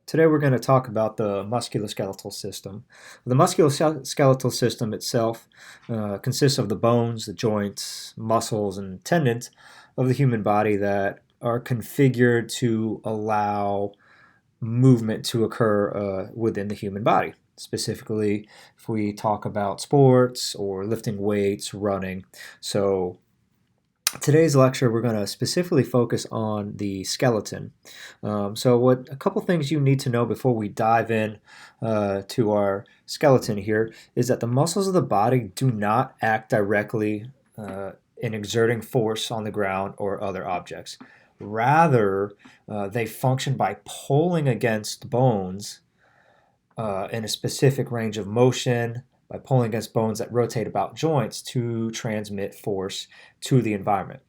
Today we're going to talk about the musculoskeletal system. The musculoskeletal system itself consists of the bones, the joints, muscles, and tendons of the human body that are configured to allow movement to occur within the human body. Specifically, if we talk about sports or lifting weights, running. So today's lecture, we're going to specifically focus on the skeleton. So a couple things you need to know before we dive in to our skeleton here is that the muscles of the body do not act directly in exerting force on the ground or other objects. Rather, they function by pulling against bones in a specific range of motion, by pulling against bones that rotate about joints to transmit force to the environment.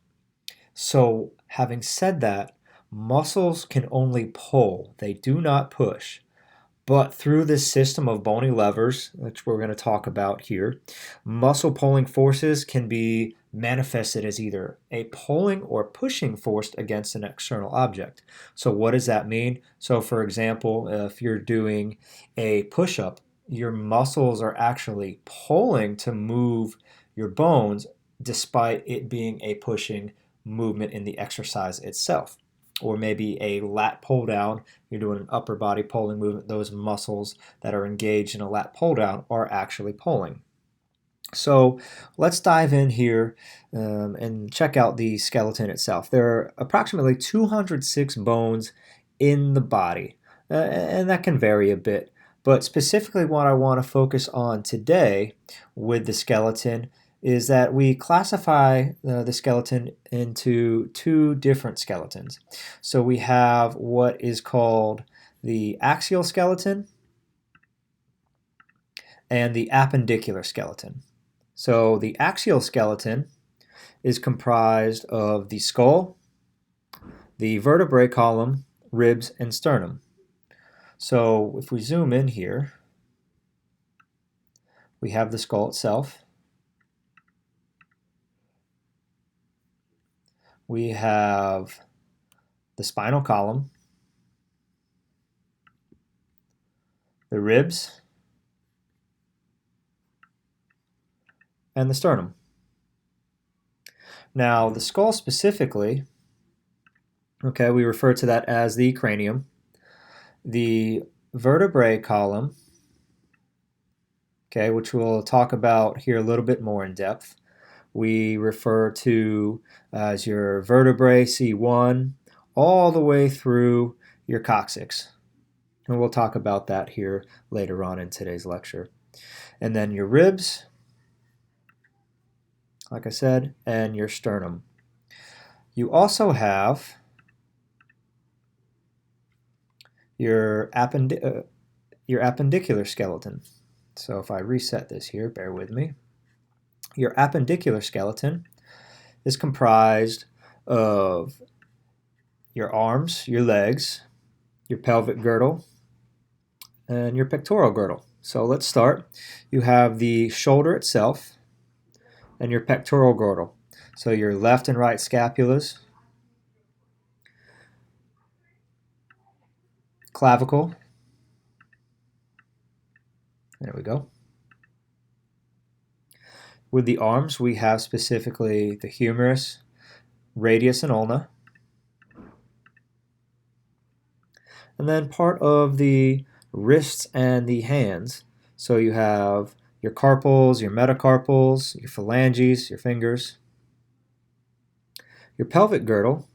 So, having said that, muscles can only pull, they do not push. But through this system of bony levers, which we're going to talk about here, muscle pulling forces can be manifested as either a pulling or pushing force against an external object. So what does that mean? So for example, if you're doing a push-up, your muscles are actually pulling to move your bones despite it being a pushing movement in the exercise itself. Or maybe a lat pull down, you're doing an upper body pulling movement, those muscles that are engaged in a lat pull down are actually pulling. So let's dive in here and check out the skeleton itself. There are approximately 206 bones in the body, and that can vary a bit. But specifically, what I want to focus on today with the skeleton is that we classify the skeleton into two different skeletons. So we have what is called the axial skeleton and the appendicular skeleton. So the axial skeleton is comprised of the skull, the vertebrae column, ribs, and sternum. So if we zoom in here, we have the skull itself. We have the spinal column, the ribs, and the sternum. Now, the skull specifically, okay, we refer to that as the cranium. The vertebrae column, okay, which we'll talk about here a little bit more in depth, we refer to as your vertebrae C1 all the way through your coccyx. And we'll talk about that here later on in today's lecture. And then your ribs, like I said, and your sternum. You also have your appendicular skeleton. So if I reset this here, bear with me. Your appendicular skeleton is comprised of your arms, your legs, your pelvic girdle, and your pectoral girdle. So let's start. You have the shoulder itself and your pectoral girdle. So your left and right scapulas, clavicle, there we go. With the arms, we have specifically the humerus, radius, and ulna. And then part of the wrists and the hands. So you have your carpals, your metacarpals, your phalanges, your fingers. Your pelvic girdle.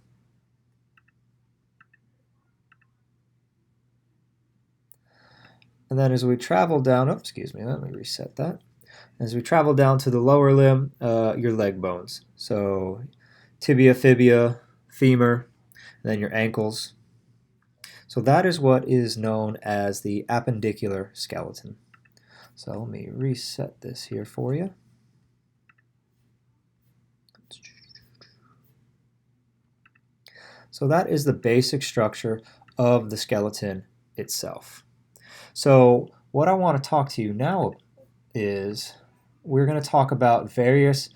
And then as we travel down, let me reset that. As we travel down to the lower limb, your leg bones. So tibia, fibia, femur, and then your ankles. So that is what is known as the appendicular skeleton. So let me reset this here for you. So that is the basic structure of the skeleton itself. So what I want to talk to you now is we're going to talk about various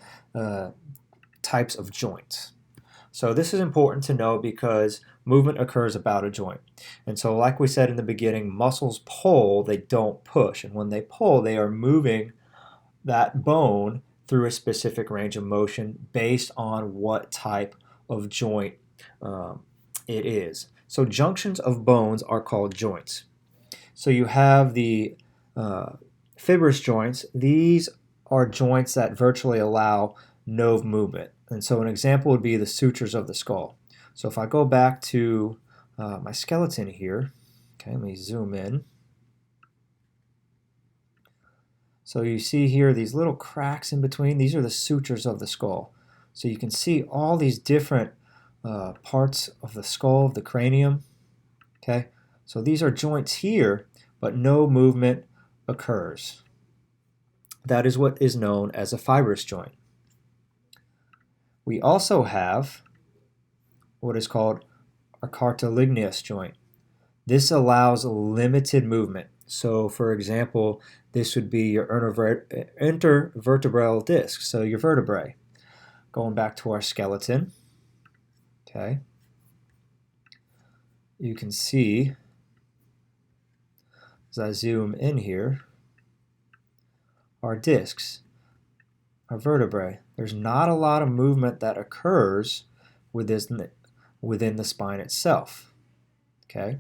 types of joints. So this is important to know because movement occurs about a joint. And so like we said in the beginning, muscles pull, they don't push. And when they pull, they are moving that bone through a specific range of motion based on what type of joint it is. So junctions of bones are called joints. So you have the fibrous joints. These are joints that virtually allow no movement. And so an example would be the sutures of the skull. So if I go back to my skeleton here, okay, let me zoom in. So you see here these little cracks in between. These are the sutures of the skull. So you can see all these different parts of the skull, of the cranium. Okay, so these are joints here, but no movement occurs. That is what is known as a fibrous joint. We also have what is called a cartilaginous joint. This allows limited movement. So for example, this would be your intervertebral disc, so your vertebrae. Going back to our skeleton, okay, you can see as I zoom in here, our discs, our vertebrae. There's not a lot of movement that occurs within the spine itself, okay?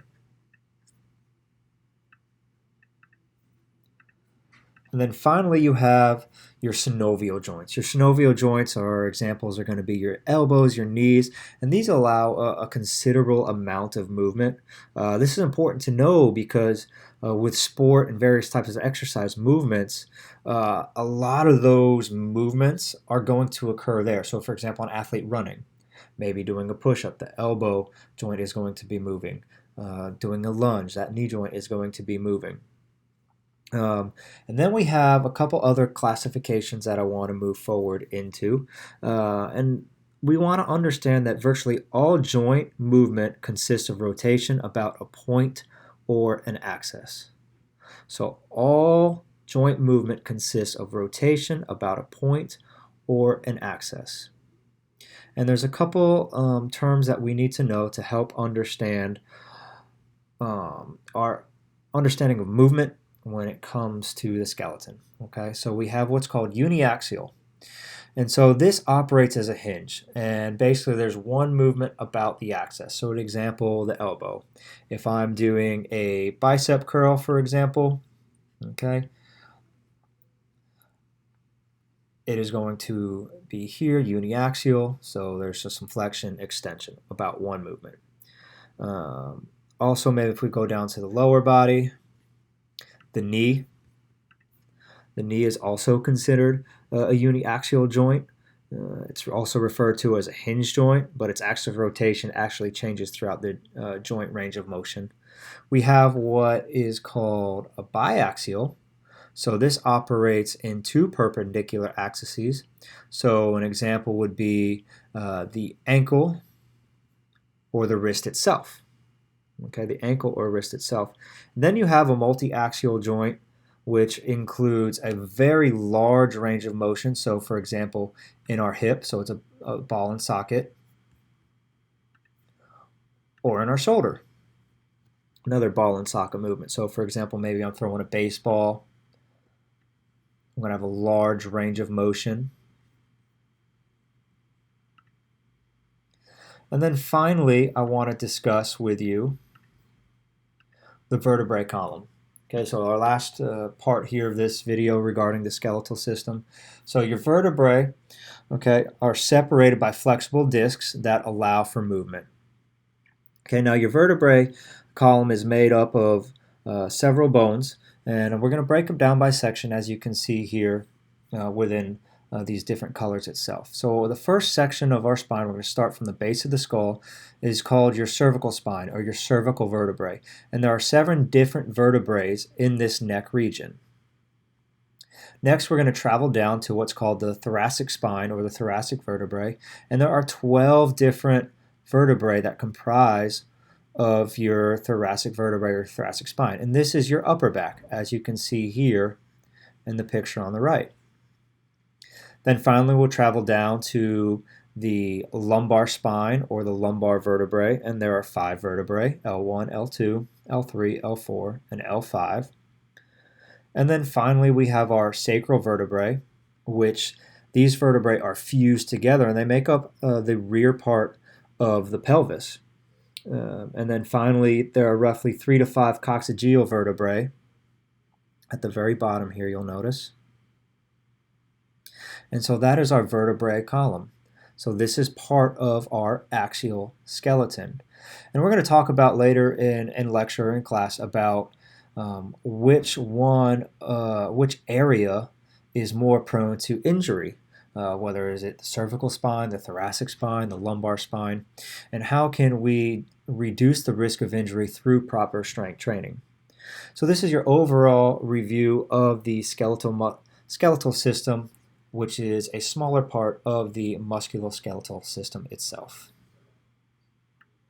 And then finally you have your synovial joints. Your synovial joints examples are going to be your elbows, your knees, and these allow a considerable amount of movement. This is important to know because with sport and various types of exercise movements, a lot of those movements are going to occur there. So for example, an athlete running, maybe doing a push-up, the elbow joint is going to be moving. Doing a lunge, that knee joint is going to be moving. And then we have a couple other classifications that I want to move forward into. And we want to understand that virtually all joint movement consists of rotation about a point or an axis. So all joint movement consists of rotation about a point or an axis. And there's a couple terms that we need to know to help understand our understanding of movement when it comes to the skeleton. Okay, so we have what's called uniaxial. And so this operates as a hinge, and basically there's one movement about the axis. So an example, the elbow. If I'm doing a bicep curl, for example, okay, it is going to be here, uniaxial, so there's just some flexion, extension, about one movement. Also, maybe if we go down to the lower body, the knee is also considered a uniaxial joint. It's also referred to as a hinge joint, but its axis of rotation actually changes throughout the joint range of motion. We have what is called a biaxial. So this operates in two perpendicular axes. So an example would be the ankle or the wrist itself. Okay, the ankle or wrist itself. And then you have a multi-axial joint, which includes a very large range of motion. So for example, in our hip, so it's a ball and socket, or in our shoulder, another ball and socket movement. So for example, maybe I'm throwing a baseball, I'm going to have a large range of motion. And then finally, I want to discuss with you the vertebrae column. Okay, so our last part here of this video regarding the skeletal system. So your vertebrae, okay, are separated by flexible discs that allow for movement. Okay, now your vertebrae column is made up of several bones, and we're going to break them down by section, as you can see here within these different colors itself. So the first section of our spine, we're going to start from the base of the skull, is called your cervical spine or your cervical vertebrae. And there are 7 different vertebrae in this neck region. Next, we're going to travel down to what's called the thoracic spine or the thoracic vertebrae. And there are 12 different vertebrae that comprise of your thoracic vertebrae or thoracic spine. And this is your upper back, as you can see here in the picture on the right. Then finally we'll travel down to the lumbar spine or the lumbar vertebrae, and there are 5 vertebrae, L1, L2, L3, L4, and L5. And then finally we have our sacral vertebrae, which these vertebrae are fused together and they make up the rear part of the pelvis. And then finally there are roughly 3 to 5 coccygeal vertebrae at the very bottom here, you'll notice. And so that is our vertebrae column. So this is part of our axial skeleton. And we're going to talk about later in lecture or in class about which area is more prone to injury, whether is it the cervical spine, the thoracic spine, the lumbar spine, and how can we reduce the risk of injury through proper strength training. So this is your overall review of the skeletal system, which is a smaller part of the musculoskeletal system itself.